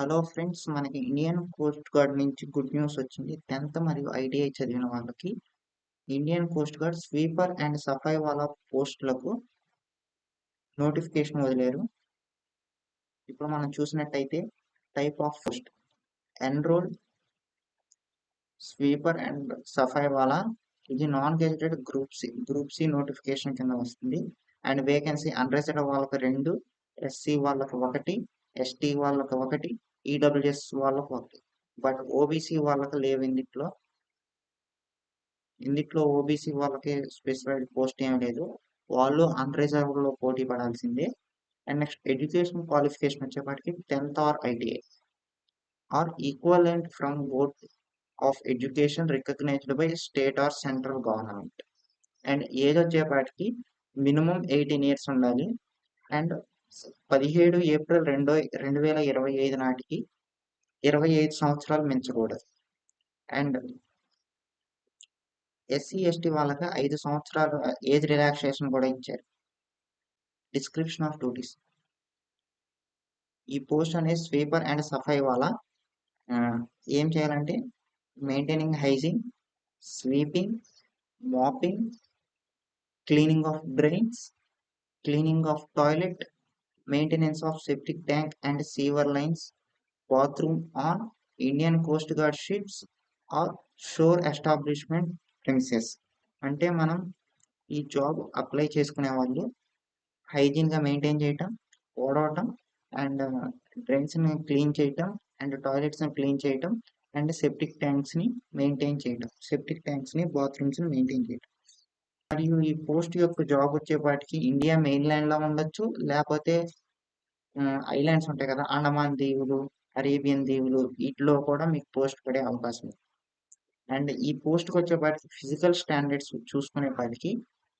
Hello friends, మనకి Indian Coast Guard నుంచి good news వచ్చింది. 10th మరియు ఐటీఐ చదివిన వాళ్ళకి Indian Coast Guard sweeper and సఫాయి వాళ్ళ పోస్టులకు నోటిఫికేషన్ వదిలేరు. ఇప్పుడు మనం చూసినట్టయితే type of post enrol sweeper and సఫాయి వాళ్ళ ఇది non gazetted group C notification కింద వస్తుంది. అండ్ వేకెన్సీ అన్రిజర్వ్డ్ వాళ్ళకి 2, ఎస్సీ వాళ్ళకి 1, ఎస్టీ వాళ్ళకి 1, ఈడబ్ల్యూఎస్ వాళ్ళకి 1. బట్ ఓబీసీ వాళ్ళకి లేవు. ఇందులో ఓబీసీ వాళ్ళకి స్పెసిఫైడ్ పోస్ట్ ఏం లేదు. వాళ్ళు అన్రిజర్వ్డ్ లో పోటీ పడాల్సిందే. అండ్ నెక్స్ట్ ఎడ్యుకేషన్ క్వాలిఫికేషన్ వచ్చేప్పటికి 10th or ITI or equivalent from both of education recognised by state or central government. And age వచ్చేపాటికి మినిమం 18 years ఉండాలి. అండ్ 17 ఏప్రిల్ 2025 నాటికి 25 సంవత్సరాలు మించకూడదు. అండ్ ఎస్సీ ఎస్టీ వాళ్ళకి 5 సంవత్సరాలు ఏజ్ రిలాక్సేషన్ కూడా ఇచ్చారు. Description of duties. ఈ పోస్ట్ అనేది స్వీపర్ అండ్ సఫాయి వాళ్ళ ఏం చేయాలంటే maintaining hygiene, sweeping, mopping, cleaning of drains, cleaning of toilet, maintenance of septic tank and sewer lines, bathroom on Indian Coast Guard ships or shore establishment premises. అంటే మనం ఈ job apply చేసుకునే వాళ్ళు హైజీన్గా maintain చేయటం, ఓడవటం, అండ్ డ్రైన్స్ని క్లీన్ చేయటం, and టాయిలెట్స్ని clean చేయటం, and septic ట్యాంక్స్ని maintain చేయటం, బాత్రూమ్స్ని maintain చేయటం. మరియు ఈ పోస్ట్ యొక్క జాబ్ వచ్చేపాటికి ఇండియా మెయిన్ ల్యాండ్లో ఉండొచ్చు, లేకపోతే ఐలాండ్స్ ఉంటాయి కదా, అండమాన్ దీవులు, అరేబియన్ దీవులు, వీటిలో కూడా మీకు పోస్ట్ పడే అవకాశం ఉంది. అండ్ ఈ పోస్ట్కి వచ్చేపాటికి ఫిజికల్ స్టాండర్డ్స్ చూసుకునేపాటికి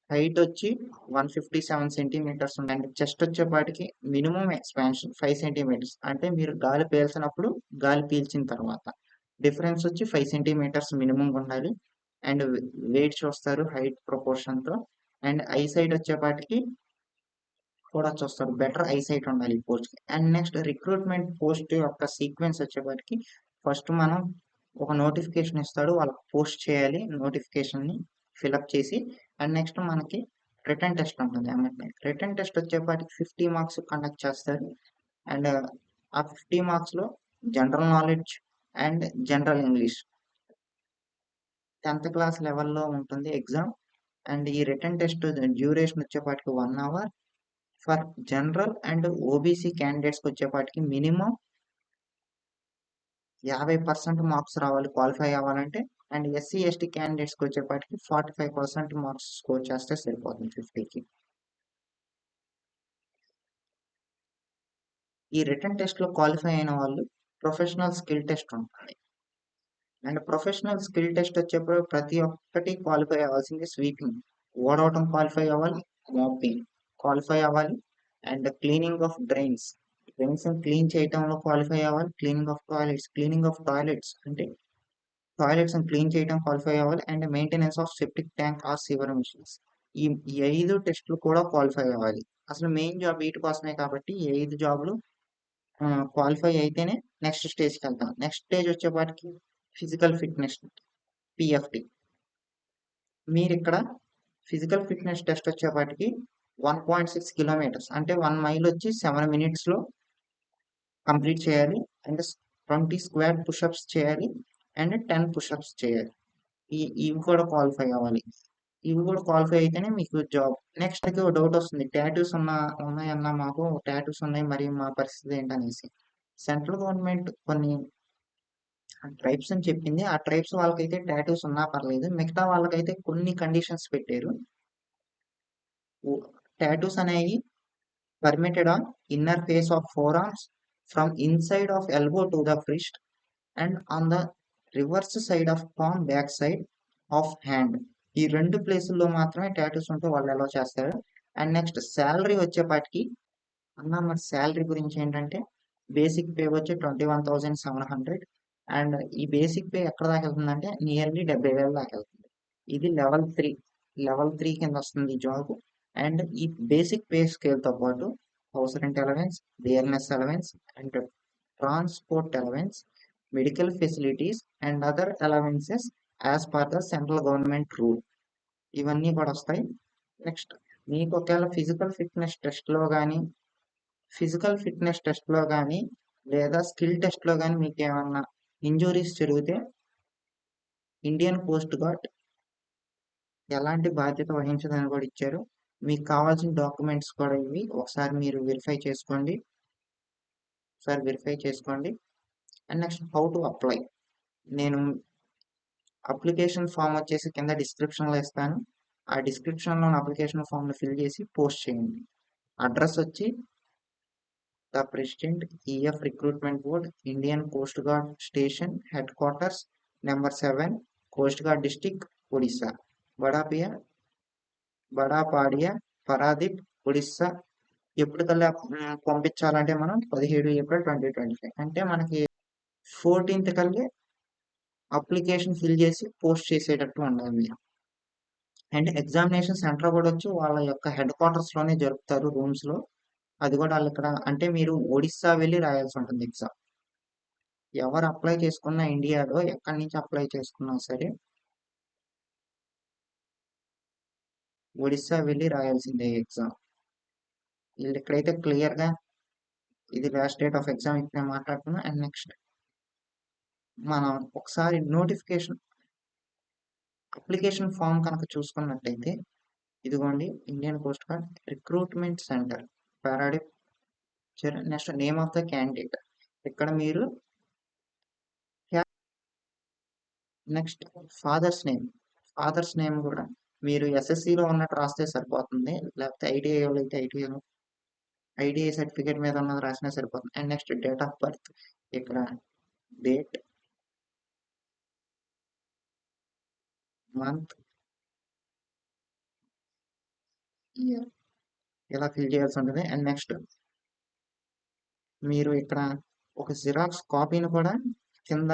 హైట్ వచ్చి 157 centimeters ఉంది. అండ్ చెస్ట్ వచ్చేపాటికి మినిమం ఎక్స్పాన్షన్ 5 centimeters. అంటే మీరు గాలి పీల్చినప్పుడు, గాలి పీల్చిన తర్వాత డిఫరెన్స్ వచ్చి 5 centimeters మినిమం ఉండాలి. అండ్ వెయిట్ చూస్తారు హైట్ ప్రపోర్షన్తో. అండ్ ఐ సైట్ వచ్చేపాటికి కూడా చూస్తారు, బెటర్ ఐ సైట్ ఉండాలి ఈ పోస్ట్కి. అండ్ నెక్స్ట్ రిక్రూట్మెంట్ పోస్ట్ యొక్క సీక్వెన్స్ వచ్చేపాటికి ఫస్ట్ మనం ఒక నోటిఫికేషన్ ఇస్తాడు, వాళ్ళకి పోస్ట్ చేయాలి నోటిఫికేషన్ని ఫిలప్ చేసి. అండ్ నెక్స్ట్ మనకి రిటర్న్ టెస్ట్ ఉంటుంది. రిటర్న్ టెస్ట్ వచ్చేపాటికి 50 marks కండక్ట్ చేస్తారు. అండ్ ఆ 50 marksలో general knowledge and general English 10th class లెవెల్లో ఉంటుంది ఎగ్జామ్. అండ్ ఈ రిటర్న్ టెస్ట్ డ్యూరేషన్ వచ్చేపాటికి 1 hour. For general and OBC క్యాండిడేట్స్కి వచ్చేపాటికి మినిమం 50% మార్క్స్ రావాలి క్వాలిఫై అవ్వాలంటే. అండ్ ఎస్సీ ఎస్టీ క్యాండిడేట్స్కి వచ్చేపాటికి 45% మార్క్స్ స్కోర్ చేస్తే సరిపోతుంది 50కి. ఈ రిటర్న్ టెస్ట్లో క్వాలిఫై అయిన వాళ్ళు ప్రొఫెషనల్ స్కిల్ టెస్ట్ ఉంటుంది. అండ్ ప్రొఫెషనల్ స్కిల్ టెస్ట్ వచ్చేప్పుడు ప్రతి ఒక్కటి క్వాలిఫై అవ్వాల్సింది. స్వీపింగ్, ఓడవటం క్వాలిఫై అవ్వాలి, మాపింగ్ క్వాలిఫై అవ్వాలి, and cleaning of drains clean చేయటంలో క్వాలిఫై అవ్వాలి, క్లీనింగ్ ఆఫ్ టాయిలెట్స్ అంటే టాయిలెట్స్ క్లీన్ చేయడం క్వాలిఫై అవ్వాలి, and maintenance of septic tank or sewer machines. ఈ 5 టెస్టులు కూడా క్వాలిఫై అవ్వాలి. అసలు మెయిన్ జాబ్ వీటి కోసమే కాబట్టి ఈ 5 జాబ్లు క్వాలిఫై అయితేనే నెక్స్ట్ స్టేజ్కి వెళ్తాం. నెక్స్ట్ స్టేజ్ వచ్చేపాటికి ఫిజికల్ ఫిట్నెస్, పిఎఫ్టి. మీరు ఇక్కడ ఫిజికల్ ఫిట్నెస్ టెస్ట్ వచ్చేపాటికి 1.6 kilometers అంటే 1 mile వచ్చి 7 minutesలో కంప్లీట్ చేయాలి. అండ్ 20 squat పుషప్స్ చేయాలి, అండ్ 10 push-ups చేయాలి. ఇవి కూడా క్వాలిఫై అవ్వాలి. ఇవి కూడా క్వాలిఫై అయితేనే మీకు జాబ్. నెక్స్ట్ ఒక డౌట్ వస్తుంది, టాటూస్ ఉన్నాయన్నా, మాకు టాటూస్ ఉన్నాయి, మరి మా పరిస్థితి ఏంటనేసి. సెంట్రల్ గవర్నమెంట్ కొన్ని ట్రైబ్స్ అని చెప్పింది. ఆ ట్రైబ్స్ వాళ్ళకైతే టాటూస్ ఉన్నా పర్లేదు, మిగతా వాళ్ళకైతే కొన్ని కండిషన్స్ పెట్టారు. టాటూస్ అనేవి permitted on inner face of forearms from inside of elbow to the wrist and on the reverse side of palm back side of hand. ఈ 2 ప్లేసుల్లో మాత్రమే టాటూస్ ఉంటే వాళ్ళు ఎలా చేస్తారు. అండ్ నెక్స్ట్ శాలరీ వచ్చేపాటికి మరి శాలరీ గురించి ఏంటంటే బేసిక్ పే వచ్చి 21,700. అండ్ ఈ బేసిక్ పే ఎక్కడ దాకా వెళ్తుందంటే నియర్లీ 70,000 దాకా వెళ్తుంది. ఇది లెవెల్ 3 కింద వస్తుంది జాబ్. అండ్ ఈ బేసిక్ పే స్కేల్తో పాటు house rent allowance, BLS allowance, and transport allowance, medical facilities and other allowances as per the central government rule. ఇవన్నీ కూడా వస్తాయి. నెక్స్ట్ మీకు ఒకవేళ ఫిజికల్ ఫిట్నెస్ టెస్ట్లో కానీ లేదా స్కిల్ టెస్ట్లో కానీ మీకు ఏమన్నా ఇంజురీస్ జరిగితే ఇండియన్ కోస్ట్ గార్డ్ ఎలాంటి బాధ్యత వహించదని కూడా ఇచ్చారు. మీకు కావాల్సిన డాక్యుమెంట్స్ కూడా ఇవి ఒకసారి మీరు వెరిఫై చేసుకోండి. And next how to apply. నేను అప్లికేషన్ ఫామ్ వచ్చేసి కింద డిస్క్రిప్షన్లో ఇస్తాను. ఆ డిస్క్రిప్షన్లో అప్లికేషన్ ఫామ్ని ఫిల్ చేసి పోస్ట్ చేయండి. అడ్రస్ వచ్చి the president EF recruitment board, Indian Coast Guard station, headquarters, number 7, Coast Guard District, Odisha, Badapadia, Paradip, Odisha. ఎప్పటికల్లా పంపించాలంటే మనం 17 ఏప్రిల్ 2025 అంటే మనకి 14th కల్లా అప్లికేషన్ ఫిల్ చేసి పోస్ట్ చేసేటట్టు ఉండాలి మీరు. అండ్ ఎగ్జామినేషన్ సెంటర్ కూడా వచ్చి వాళ్ళ యొక్క హెడ్ క్వార్టర్స్లోనే జరుపుతారు రూమ్స్లో. అది కూడా వాళ్ళు ఇక్కడ అంటే మీరు ఒడిస్సా వెళ్ళి రాయాల్సి ఉంటుంది ఎగ్జామ్. ఎవరు అప్లై చేసుకున్న ఇండియాలో ఎక్కడి నుంచి అప్లై చేసుకున్నా సరే ఒడిస్సా వెళ్ళి రాయాల్సిందే ఎగ్జామ్. వీళ్ళు ఇక్కడైతే క్లియర్గా ఇది లాస్ట్ డేట్ ఆఫ్ ఎగ్జామ్ ఇక్కడ మాట్లాడుతున్నాం. అండ్ నెక్స్ట్ మనం ఒకసారి అప్లికేషన్ ఫామ్ కనుక చూసుకున్నట్టయితే ఇదిగోండి Indian Coast Guard recruitment centre Paradip. Next name of the candidate ఇక్కడ మీరు నెక్స్ట్ ఫాదర్స్ నేమ్ కూడా మీరు ఎస్ఎస్సిలో ఉన్నట్టు రాస్తే సరిపోతుంది. లేకపోతే ఐటీఐలో అయితే ఐటీఐ సర్టిఫికేట్ మీద ఉన్నది రాసినా సరిపోతుంది. And next date of birth ఇక్కడ డేట్, మంత్, ఇయర్ ఇలా ఫిల్ చేయాల్సి ఉంటుంది. అండ్ నెక్స్ట్ మీరు ఇక్కడ ఒక జిరాక్స్ కాపీని కూడా కింద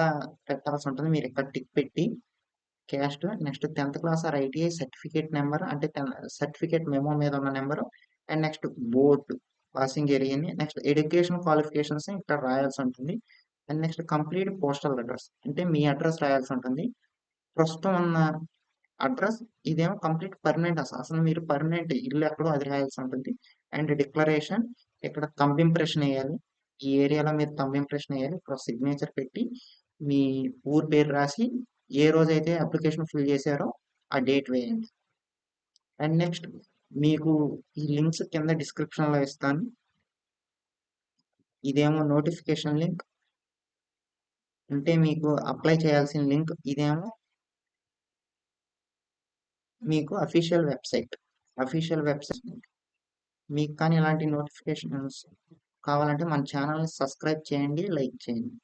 పెట్టాల్సి ఉంటుంది. మీరు ఇక్కడ టిక్ పెట్టి caste, next 10th class or ITI certificate number అంటే సర్టిఫికేట్ మెమో మీద ఉన్న number, and next board passing ఏరియాని, నెక్స్ట్ ఎడ్యుకేషన్ క్వాలిఫికేషన్స్ ఇక్కడ రాయాల్సి ఉంటుంది. And next complete postal address అంటే మీ అడ్రస్ రాయాల్సి ఉంటుంది. ప్రస్తుతం ఉన్న అడ్రస్ ఇదేమో కంప్లీట్ పర్మనెంట్ అసలు మీరు పర్మనెంట్ ఇల్లు ఎక్కడో అది రాయాల్సి ఉంటుంది. అండ్ డిక్లరేషన్ ఇక్కడ థంబ్ ఇంప్రెషన్ వేయాలి. ఈ ఏరియాలో మీరు థంబ్ ఇంప్రెషన్ వేయాలి. ఇక్కడ సిగ్నేచర్ పెట్టి మీ ఊరు పేరు రాసి ఏ రోజైతే అప్లికేషన్ ఫిల్ చేశారో ఆ డేట్ వేయండి. అండ్ నెక్స్ట్ మీకు ఈ లింక్స్ కింద డిస్క్రిప్షన్లో ఇస్తాను. ఇదేమో నోటిఫికేషన్ లింక్ అంటే మీకు అప్లై చేయాల్సిన లింక్. ఇదేమో మీకు అఫీషియల్ వెబ్సైట్ మీకు కానీ ఇలాంటి నోటిఫికేషన్స్ కావాలంటే మన ఛానల్ని సబ్స్క్రైబ్ చేయండి, లైక్ చేయండి.